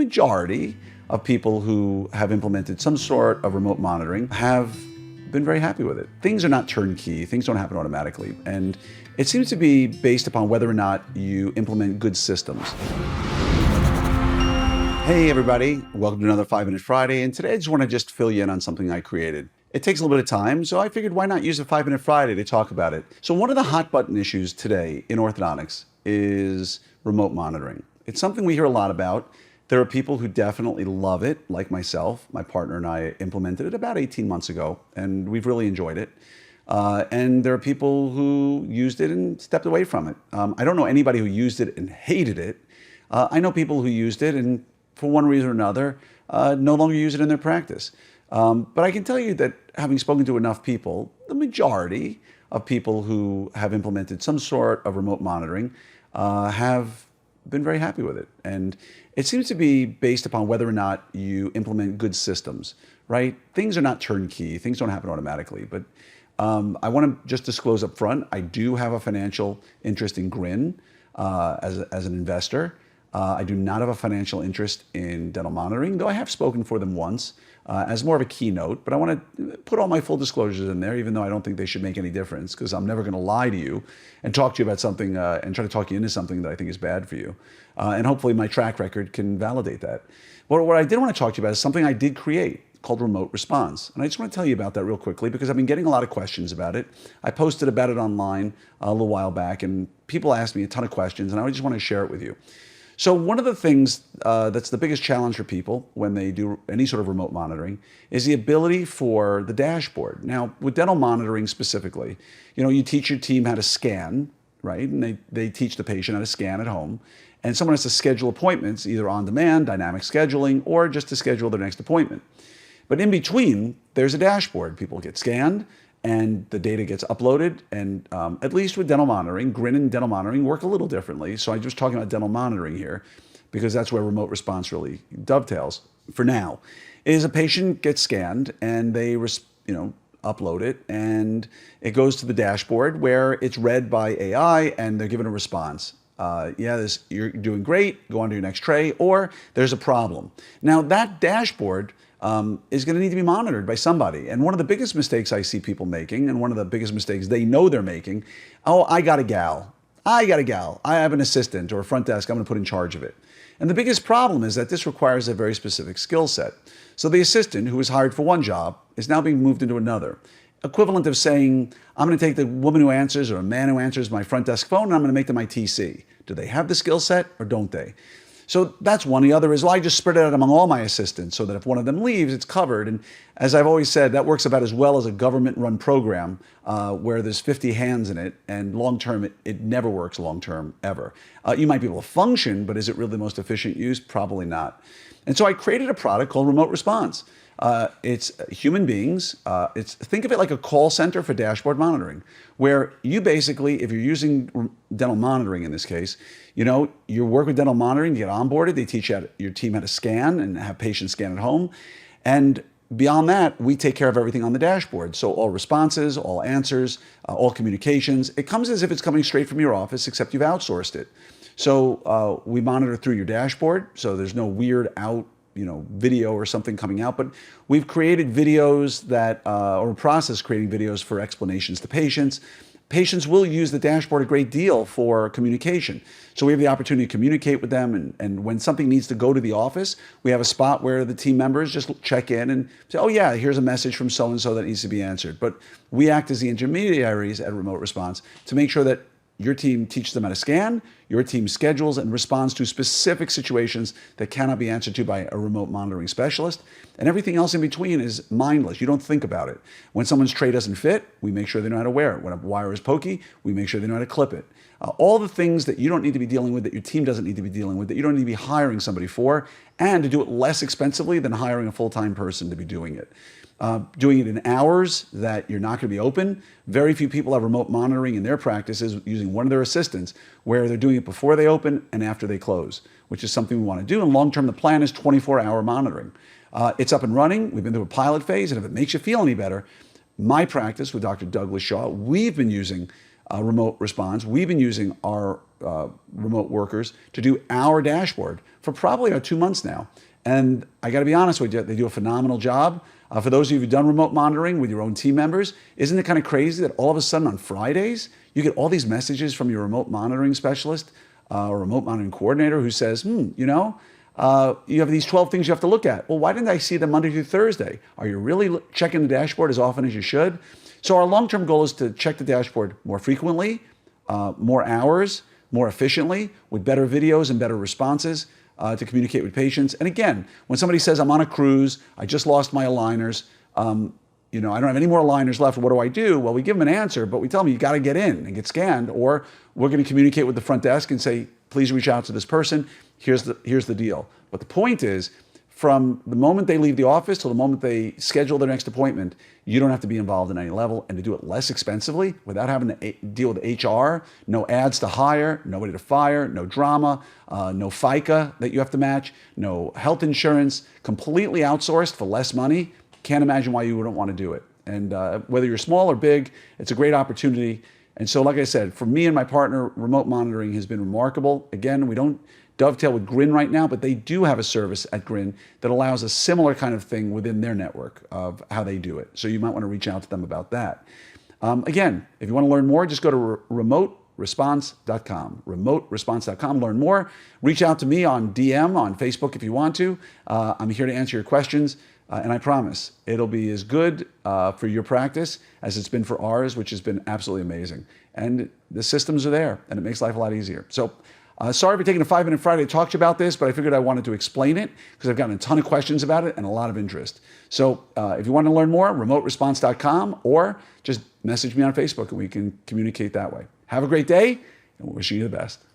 majority of people who have implemented some sort of remote monitoring have been very happy with it. Things are not turnkey, things don't happen automatically, and it seems to be based upon whether or not you implement good systems. Hey everybody, welcome to another 5 Minute Friday, and today I just want to fill you in on something I created. It takes a little bit of time, so I figured why not use a 5 Minute Friday to talk about it. So one of the hot button issues today in orthodontics is remote monitoring. It's something we hear a lot about. There are people who definitely love it, like myself. My partner and I implemented it about 18 months ago, and we've really enjoyed it. And there are people who used it and stepped away from it. I don't know anybody who used it and hated it. I know people who used it and for one reason or another, no longer use it in their practice. But I can tell you that having spoken to enough people, the majority of people who have implemented some sort of remote monitoring have been very happy with it. And it seems to be based upon whether or not you implement good systems, right? Things are not turnkey, things don't happen automatically. But I want to just disclose up front, I do have a financial interest in Grin as an investor. I do not have a financial interest in dental monitoring, though I have spoken for them once as more of a keynote, but I want to put all my full disclosures in there, even though I don't think they should make any difference, because I'm never going to lie to you and talk to you about something and try to talk you into something that I think is bad for you. And hopefully my track record can validate that. What I did want to talk to you about is something I did create called remote response. And I just want to tell you about that real quickly because I've been getting a lot of questions about it. I posted about it online a little while back and people asked me a ton of questions and I just want to share it with you. So one of the things that's the biggest challenge for people when they do any sort of remote monitoring is the ability for the dashboard. Now, with dental monitoring specifically, you teach your team how to scan, right? And they teach the patient how to scan at home. And someone has to schedule appointments, either on demand, dynamic scheduling, or just to schedule their next appointment. But in between, there's a dashboard. People get scanned, and the data gets uploaded. And at least with dental monitoring, Grin and dental monitoring work a little differently. So I'm just talking about dental monitoring here because that's where remote response really dovetails for now. Is a patient gets scanned and they upload it and it goes to the dashboard where it's read by AI and they're given a response. You're doing great, go on to your next tray, or there's a problem. Now that dashboard is going to need to be monitored by somebody. And one of the biggest mistakes I see people making, and one of the biggest mistakes they know they're making, I got a gal, I have an assistant or a front desk, I'm going to put in charge of it. And the biggest problem is that this requires a very specific skill set. So the assistant who was hired for one job is now being moved into another. Equivalent of saying, I'm going to take the woman who answers or a man who answers my front desk phone and I'm going to make them my TC. Do they have the skill set or don't they? So that's one. The other is, I just spread it out among all my assistants so that if one of them leaves, it's covered. And as I've always said, that works about as well as a government-run program where there's 50 hands in it, and long-term, it never works long-term, ever. You might be able to function, but is it really the most efficient use? Probably not. And so I created a product called Remote Response. It's human beings. Think of it like a call center for dashboard monitoring, where you basically, if you're using dental monitoring in this case, you work with dental monitoring, you get onboarded, they teach your team how to scan and have patients scan at home. And beyond that, we take care of everything on the dashboard. So all responses, all answers, all communications, it comes as if it's coming straight from your office, except you've outsourced it. So we monitor through your dashboard, so there's no weird video or something coming out, but we've created videos or a process creating videos for explanations to patients. Patients will use the dashboard a great deal for communication. So we have the opportunity to communicate with them, and when something needs to go to the office, we have a spot where the team members just check in and say, oh yeah, here's a message from so-and-so that needs to be answered. But we act as the intermediaries at Remote Response to make sure that your team teaches them how to scan, your team schedules and responds to specific situations that cannot be answered to by a remote monitoring specialist, and everything else in between is mindless. You don't think about it. When someone's tray doesn't fit, we make sure they know how to wear it. When a wire is pokey, we make sure they know how to clip it. All the things that you don't need to be dealing with, that your team doesn't need to be dealing with, that you don't need to be hiring somebody for, and to do it less expensively than hiring a full-time person to be doing it. Doing it in hours that you're not going to be open. Very few people have remote monitoring in their practices using one of their assistants where they're doing it before they open and after they close, which is something we want to do. And long-term, the plan is 24-hour monitoring. It's up and running. We've been through a pilot phase, and if it makes you feel any better, my practice with Dr. Douglas Shaw, we've been using remote response. We've been using our remote workers to do our dashboard for probably about 2 months now. And I got to be honest with you, they do a phenomenal job. For those of you who've done remote monitoring with your own team members, isn't it kind of crazy that all of a sudden on Fridays, you get all these messages from your remote monitoring specialist or remote monitoring coordinator who says, you have these 12 things you have to look at. Well, why didn't I see them Monday through Thursday? Are you really checking the dashboard as often as you should? So our long-term goal is to check the dashboard more frequently, more hours, more efficiently, with better videos and better responses to communicate with patients. And again, when somebody says, I'm on a cruise, I just lost my aligners, I don't have any more aligners left, what do I do? Well, we give them an answer, but we tell them you got to get in and get scanned, or we're going to communicate with the front desk and say, please reach out to this person. Here's the deal. But the point is, from the moment they leave the office till the moment they schedule their next appointment, you don't have to be involved in any level, and to do it less expensively without having to deal with HR, no ads to hire, nobody to fire, no drama, no FICA that you have to match, no health insurance, completely outsourced for less money. Can't imagine why you wouldn't want to do it. And whether you're small or big, it's a great opportunity. And so, like I said, for me and my partner, remote monitoring has been remarkable. Again, we don't dovetail with Grin right now, but they do have a service at Grin that allows a similar kind of thing within their network of how they do it. So you might want to reach out to them about that. Again, if you want to learn more, just go to remoteresponse.com. Remoteresponse.com. Learn more. Reach out to me on DM on Facebook if you want to. I'm here to answer your questions. And I promise it'll be as good for your practice as it's been for ours, which has been absolutely amazing. And the systems are there, and it makes life a lot easier. So sorry for taking a 5-minute Friday to talk to you about this, but I figured I wanted to explain it because I've gotten a ton of questions about it and a lot of interest. So if you want to learn more, remoteresponse.com, or just message me on Facebook and we can communicate that way. Have a great day, and we're wishing you the best.